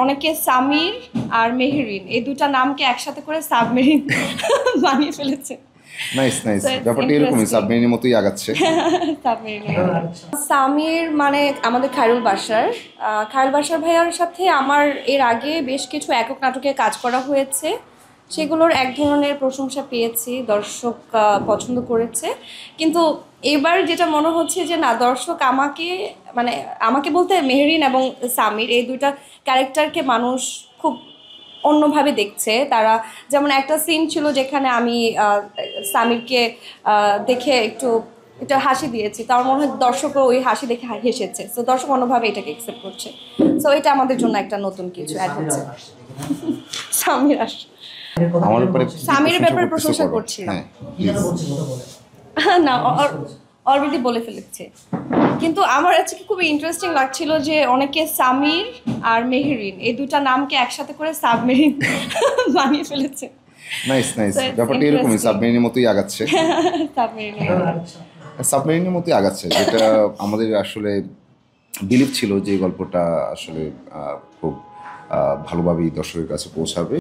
অনেকে সামির আর মেহেরিন এই দুটা নামকে একসাথে করে সাবমেরিন বানিয়ে ফেলেছে। নাইস নাইস, ব্যাপারটা এরকমই সাবমেরিনের মতোই আগাচ্ছে। সামির মানে আমাদের খায়রুল বাশার। খায়রুল বাশার ভাইয়ার সাথে আমার এর আগে বেশ কিছু একক নাটকে কাজ করা হয়েছে, সেগুলোর এক ধরনের প্রশংসা পেয়েছি, দর্শক পছন্দ করেছে। কিন্তু এবার যেটা মনে হচ্ছে যে না, দর্শক আমাকে বলতে মেহেরিন এবং সামির এই দুইটা ক্যারেক্টারকে মানুষ খুব অন্যভাবে দেখছে। তারা যেমন একটা সিন ছিল যেখানে আমি সামিরকে দেখে একটু হাসি দিয়েছি, তার মনে হয় দর্শকও ওই হাসি দেখে হেসেছে। তো দর্শক অন্যভাবে এটাকে অ্যাকসেপ্ট করছে। সো এটা আমাদের জন্য একটা নতুন কিছু অ্যাড হচ্ছে। সামির আমার উপরে সামিরের ব্যাপারে প্রশংসা করছিলাম না, অলরেডি বলে ফেলেছে। কিন্তু আমার আজকে খুবই ইন্টারেস্টিং লাগছিল যে অনেকে সামির আর মেহেরিন এই দুটা নামকে একসাথে করে সাবমেরিন বানিয়ে ফেলেছে। নাইস নাইস, ব্যাপারটা এরকমই সাবমেরিনের মতোই আগাচ্ছে। সাবমেরিনের মতোই আগাচ্ছে, যেটা আমাদের আসলে বিলিভ ছিল যে গল্পটা আসলে খুব ভালোভাবেই দর্শকের কাছে পৌঁছাবে।